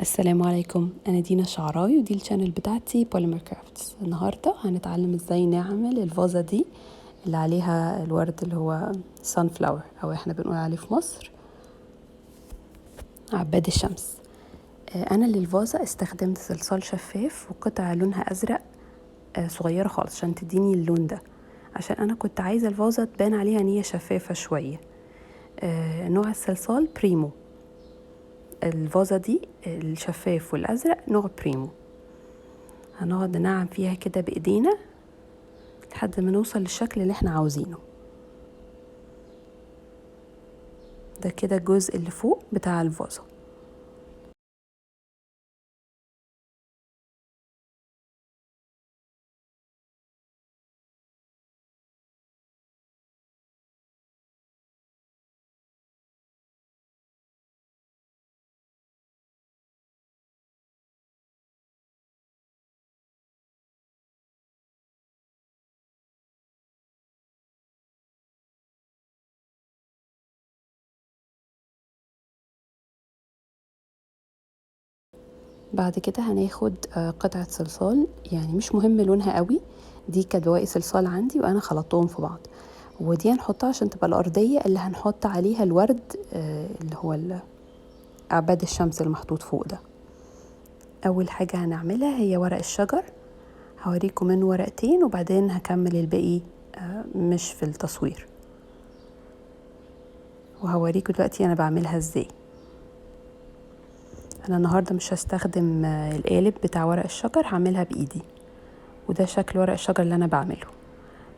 السلام عليكم، أنا دينا شعراوي ودي الشانل بتاعتي بوليمر كرافتس. النهاردة هنتعلم ازاي نعمل الفازة دي اللي عليها الورد اللي هو سان فلاور أو احنا بنقول عليه في مصر عباد الشمس. أنا للفازة استخدمت صلصال شفاف وقطع لونها أزرق صغيرة خالص عشان تديني اللون ده، عشان أنا كنت عايزة الفازة تبان عليها ان هي شفافة شوية. نوع الصلصال بريمو. الفازة دي الشفاف والأزرق نوع بريمو. هنقعد ننعم فيها كده بإيدينا لحد ما نوصل للشكل اللي احنا عاوزينه. ده كده الجزء اللي فوق بتاع الفازة. بعد كده هناخد قطعة صلصال، يعني مش مهم لونها قوي، دي كانت بواقي صلصال عندي وانا خلطتهم في بعض، ودي هنحطها عشان تبقى الأرضية اللي هنحط عليها الورد اللي هو عباد الشمس المحطوط فوق ده. أول حاجة هنعملها هي ورق الشجر، هوريكم من ورقتين وبعدين هكمل الباقي مش في التصوير، وهوريكم دلوقتي أنا بعملها ازاي. انا النهارده مش هستخدم القالب بتاع ورق الشجر، هعملها بايدي، وده شكل ورق الشجر اللي انا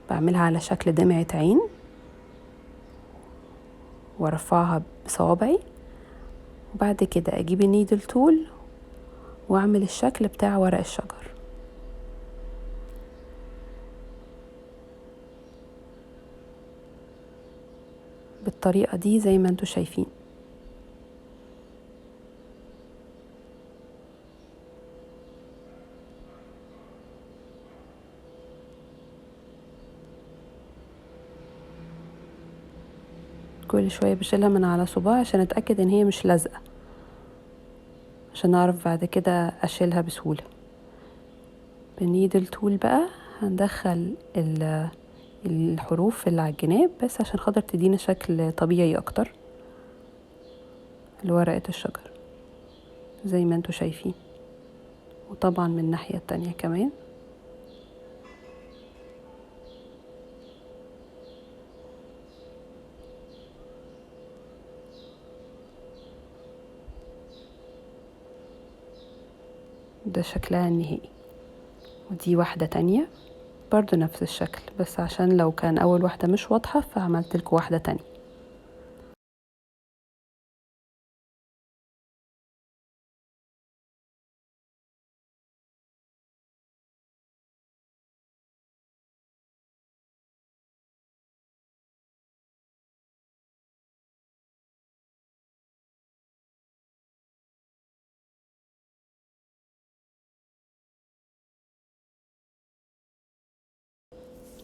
بعملها على شكل دمعة عين وارفعها بصوابعي، وبعد كده اجيب النيدل تول واعمل الشكل بتاع ورق الشجر بالطريقة دي زي ما انتوا شايفين. كل شوية بشيلها من على صباعي عشان اتأكد ان هي مش لازقة، عشان اعرف بعد كده اشيلها بسهولة. بالنيدل تول بقى هندخل الحروف اللي على الجناب بس عشان خاطر تدينا شكل طبيعي اكتر لورقة الشجر زي ما انتوا شايفين، وطبعا من الناحية التانية كمان. ده شكلها النهائي، ودي واحدة تانية برضو نفس الشكل، بس عشان لو كان اول واحدة مش واضحة فعملت لكم واحدة تانية.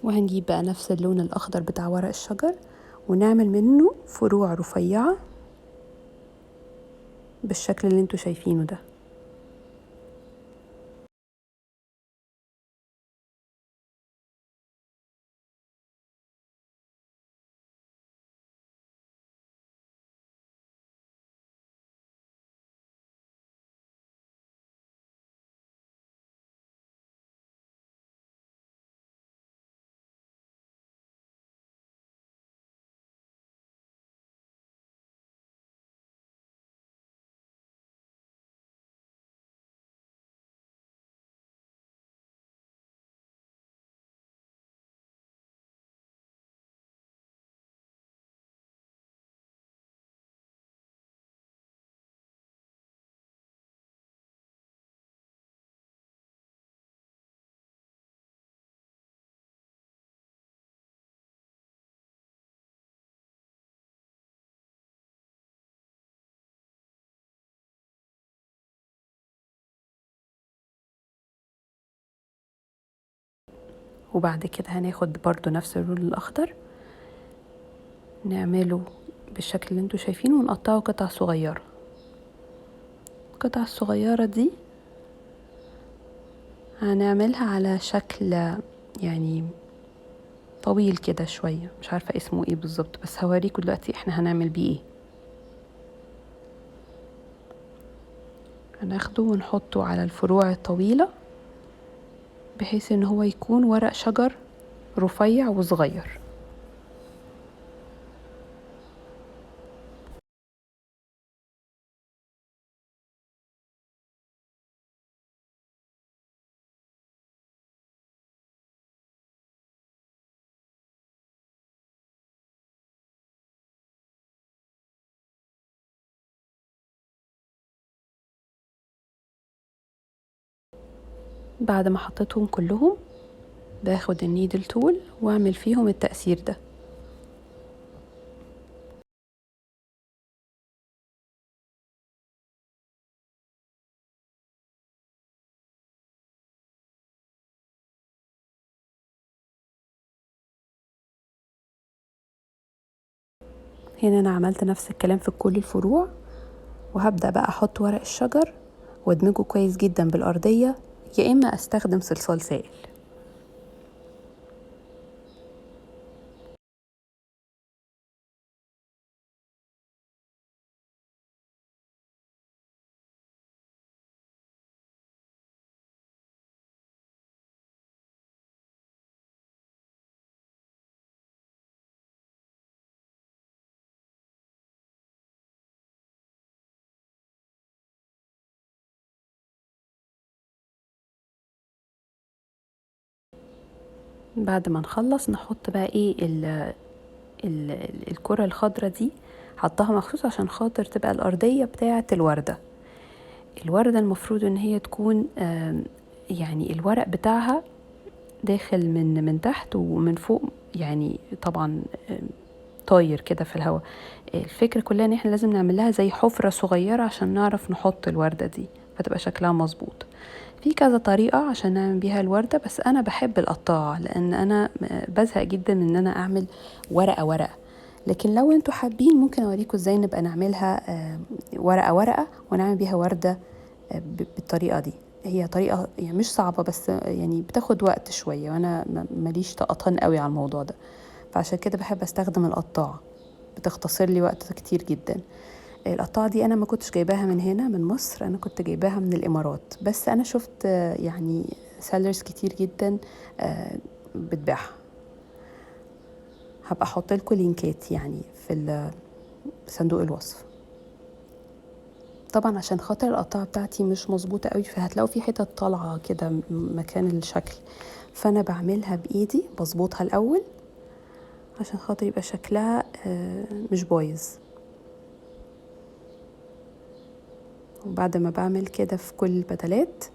وهنجيب بقى نفس اللون الاخضر بتاع ورق الشجر ونعمل منه فروع رفيعة بالشكل اللي انتوا شايفينه ده. وبعد كده هناخد برضو نفس اللون الاخضر نعمله بالشكل اللي انتوا شايفينه ونقطعه قطع صغيرة القطع الصغيرة دي هنعملها على شكل يعني طويل كده شوية، مش عارفة اسمه ايه بالظبط، بس هوريكم دلوقتي احنا هنعمل بيه ايه. هناخده ونحطه على الفروع الطويلة بحيث ان هو يكون ورق شجر رفيع وصغير. بعد ما حطيتهم كلهم باخد النيدل تول واعمل فيهم التأثير ده. هنا انا عملت نفس الكلام في كل الفروع، وهبدأ بقى احط ورق الشجر وادمجه كويس جدا بالأرضية، يا اما استخدم صلصال سائل. بعد ما نخلص نحط بقى ايه الكرة الخضرة دي، حطها مخصوص عشان خاطر تبقى الأرضية بتاعة الوردة. الوردة المفروض ان هي تكون يعني الورق بتاعها داخل من تحت ومن فوق، يعني طبعا طاير كده في الهواء. الفكرة كلها ان احنا لازم نعمل لها زي حفرة صغيرة عشان نعرف نحط الوردة دي فتبقى شكلها مظبوط. في كذا طريقة عشان نعمل بيها الوردة، بس انا بحب القطاعة لان انا بزهق جدا من ان انا اعمل ورقة ورقة. لكن لو انتوا حابين ممكن اوريكم ازاي نبقى نعملها ورقة ورقة ونعمل بيها وردة بالطريقة دي. هي طريقة يعني مش صعبة، بس يعني بتاخد وقت شوية وانا ماليش طقطان قوي على الموضوع ده، فعشان كده بحب استخدم القطاعة، بتختصر لي وقت كتير جدا. القطاعة دي انا ما كنتش جايباها من هنا من مصر، انا كنت جايباها من الامارات، بس انا شفت يعني سيلرز كتير جدا بتبيعها. هبقى احط لكم لينكات يعني في صندوق الوصف. طبعا عشان خاطر القطاعة بتاعتي مش مظبوطة قوي، فهتلاقوا في حتت طالعة كده مكان الشكل، فانا بعملها بايدي بظبطها الاول عشان خاطر يبقى شكلها مش بايظ. وبعد ما بعمل كده في كل البدلات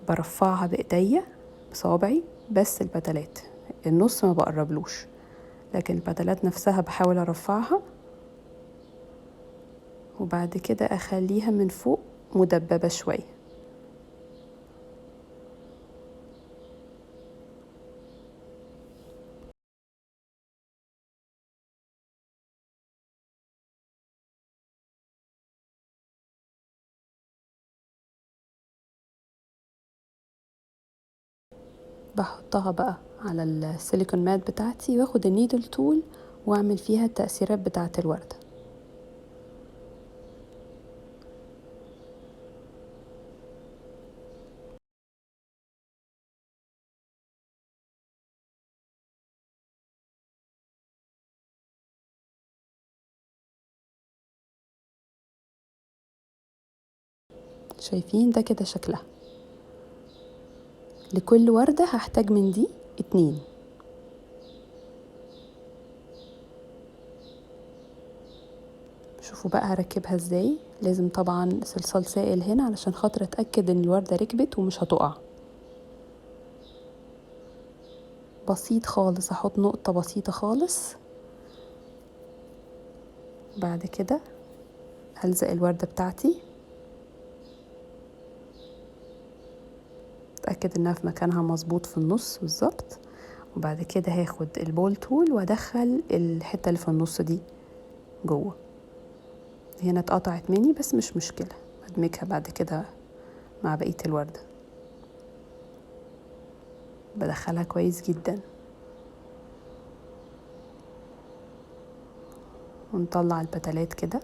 برفعها بايديا بصوابعي، بس البدلات النص ما بقربلوش، لكن البدلات نفسها بحاول ارفعها، وبعد كده اخليها من فوق مدببة شوية. بحطها بقى على السيليكون مات بتاعتي واخد النيدل تول واعمل فيها التأثيرات بتاعة الوردة. شايفين ده كده شكلها. لكل وردة هحتاج من دي 2. شوفوا بقى هركبها ازاي. لازم طبعا صلصال سائل هنا علشان خاطر اتأكد ان الوردة ركبت ومش هتقع. بسيط خالص، هحط نقطة بسيطة خالص. بعد كده هلزق الوردة بتاعتي، اتأكد انها في مكانها مظبوط في النص بالظبط. وبعد كده هاخد البول تول وادخل الحتة اللي في النص دي جوه. هنا اتقطعت مني بس مش مشكلة، هدمجها بعد كده مع بقية الوردة. بدخلها كويس جدا ونطلع البتلات كده.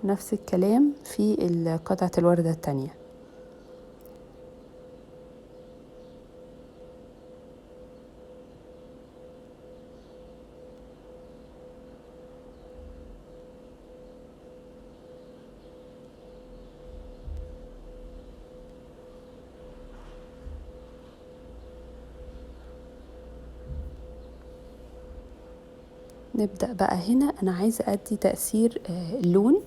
نفس الكلام في قطعة الوردة التانية. نبدأ بقى هنا. أنا عايزة أدي تأثير اللون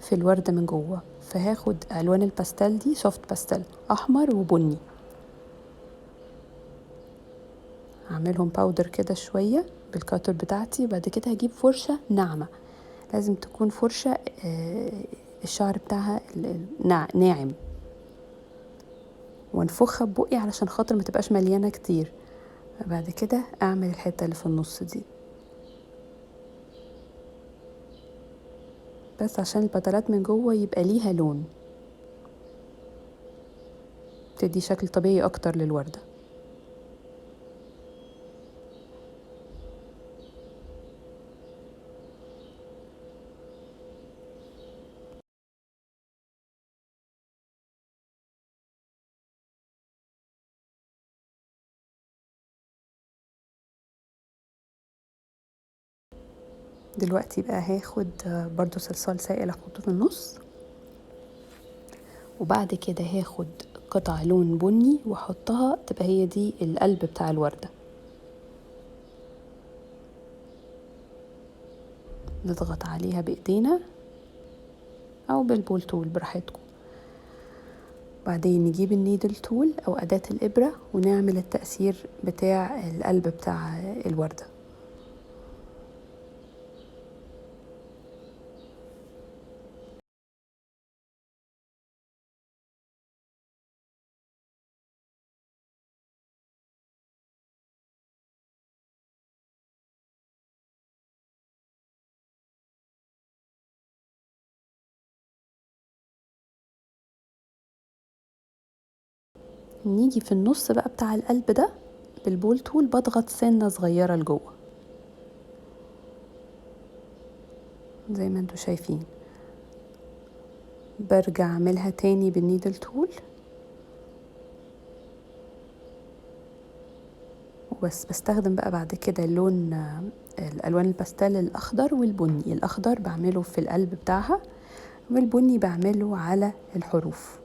في الوردة من جوه، فهاخد ألوان الباستيل دي، سوفت باستيل أحمر وبني، هعملهم باودر كده شوية بالكاتر بتاعتي. وبعد كده هجيب فرشة ناعمة، لازم تكون فرشة الشعر بتاعها ناعم، وانفخها ببقي علشان خاطر ما تبقاش مليانة كتير. بعد كده اعمل الحتة اللي في النص دي بس عشان البتلات من جوه يبقى ليها لون، تدي شكل طبيعي اكتر للوردة. دلوقتي بقى هاخد برضو صلصال سائل احطه في النص، وبعد كده هاخد قطع لون بني واحطها تبقى هي دي القلب بتاع الوردة. نضغط عليها بايدينا او بالبول تول براحتكم. بعدين نجيب النيدل تول او اداة الابرة ونعمل التأثير بتاع القلب بتاع الوردة. نيجي في النص بقى بتاع القلب ده بالبول تول بضغط سنة صغيرة لجوه زي ما انتوا شايفين. برجع اعملها تاني بالنيدل تول وبس. بستخدم بقى بعد كده اللون الالوان الباستيل الاخضر والبني. الاخضر بعمله في القلب بتاعها والبني بعمله على الحروف.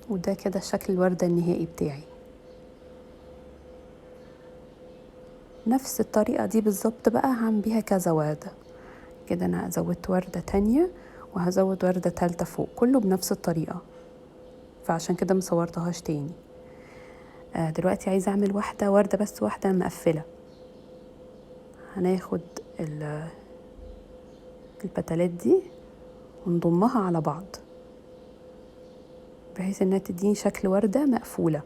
وده كده شكل الوردة النهائي بتاعي. نفس الطريقة دي بالظبط بقى هعمل بيها كذا وردة كده. انا زودت وردة تانية وهزود وردة تالتة فوق، كله بنفس الطريقة، فعشان كده مصورتهاش تاني. دلوقتي عايزة اعمل واحدة وردة بس، واحدة مقفلة. هناخد البتلات دي ونضمها على بعض بحيث انها تديني شكل وردة مقفولة.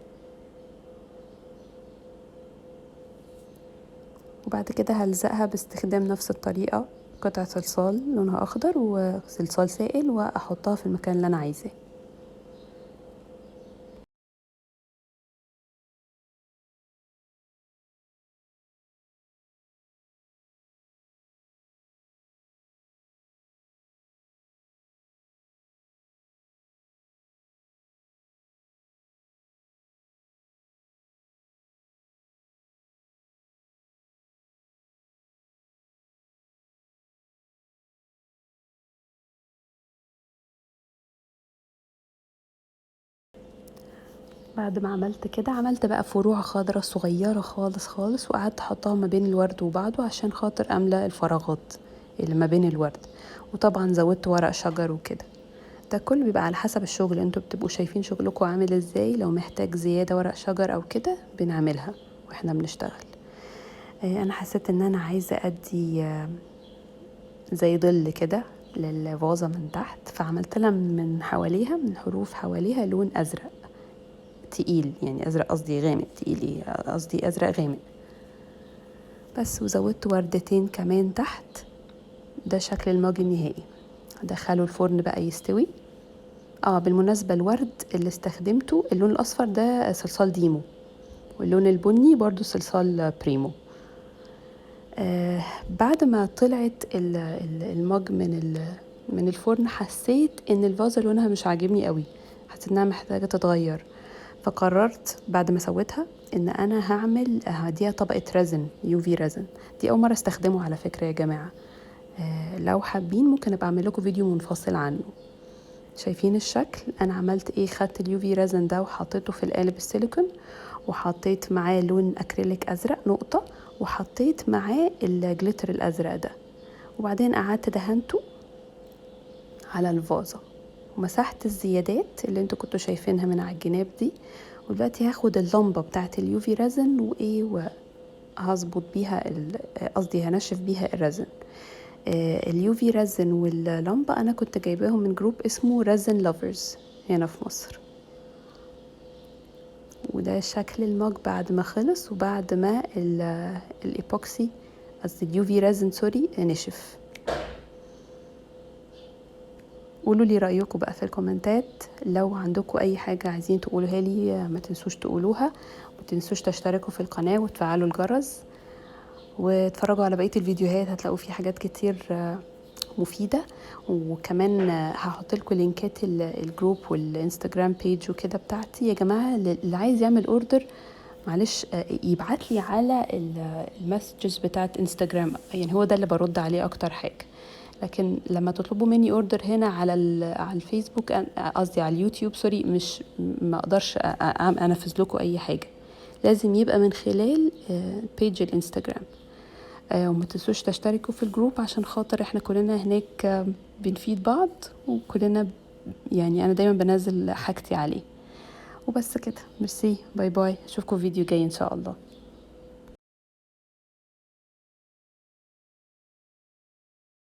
وبعد كده هلزقها باستخدام نفس الطريقة، قطعة صلصال لونها اخضر وصلصال سائل، واحطها في المكان اللي انا عايزاه. بعد ما عملت كده عملت بقى فروع خضرة صغيرة خالص خالص، وقعدت احطها ما بين الورد وبعضه عشان خاطر املى الفراغات. اللي ما بين الورد. وطبعا زودت ورق شجر وكده. ده كله بيبقى على حسب الشغل، انتوا بتبقوا شايفين شغلكم عامل ازاي. لو محتاج زيادة ورق شجر او كده بنعملها واحنا بنشتغل. انا حسيت ان انا عايزة ادي زي ظل كده للفازة من تحت، فعملت لها من حواليها، من حروف حواليها، لون ازرق تقيل، يعني ازرق قصدي غامق، تقيل ايه قصدي ازرق غامق بس. وزودت وردتين كمان تحت. ده شكل المج النهائي. هدخله الفرن بقى يستوي. بالمناسبة الورد اللي استخدمته اللون الاصفر ده صلصال ديمو، واللون البني برضو صلصال بريمو. بعد ما طلعت المج من الفرن، حسيت ان الفازة لونها مش عاجبني قوي، حسيت انها محتاجة تتغير. فقررت بعد ما سويتها ان انا هديها طبقة ريزن، UV ريزن. دي اول مرة استخدمه على فكرة يا جماعة. لو حابين ممكن ابقى اعمل لكم فيديو منفصل عنه. شايفين الشكل؟ انا عملت ايه، خدت اليوفي ريزن ده وحطيته في القالب السيليكون، وحطيت معاه لون اكريليك ازرق نقطة، وحطيت معاه الجليتر الازرق ده، وبعدين قعدت دهنته على الفازة، ومسحت الزيادات اللي انتوا كنتوا شايفينها من على الجناب دي. ودلوقتي هاخد اللمبة بتاعت اليوفي ريزن وهظبط بيها قصدي هنشف بيها الريزن. اليوفي ريزن واللمبة انا كنت جايباهم من جروب اسمه ريزن لافرز هنا في مصر. وده شكل المج بعد ما خلص، وبعد ما الايبوكسي قصدي اليوفي ريزن نشف. قولوا لي رأيكم بقى في الكومنتات. لو عندكم اي حاجة عايزين تقولوها لي ما تنسوش تقولوها، ما تنسوش تشتركوا في القناة وتفعلوا الجرس، واتفرجوا على بقية الفيديوهات، هتلاقوا في حاجات كتير مفيدة. وكمان هحط لكم لينكات الجروب والانستجرام بيج وكده بتاعتي. يا جماعة اللي عايز يعمل اوردر معلش يبعت لي على المسجز بتاعت انستجرام، يعني هو ده اللي برد عليه اكتر حاجة. لكن لما تطلبوا مني اوردر هنا على الفيسبوك قصدي على اليوتيوب مش ما اقدرش انفذ لكم اي حاجة، لازم يبقى من خلال بيج الانستجرام. وما تنسوش تشتركوا في الجروب عشان خاطر احنا كلنا هناك بنفيد بعض، وكلنا يعني انا دايما بنزل حاجتي عليه. وبس كده، ميرسي، باي باي، اشوفكم فيديو جاي ان شاء الله.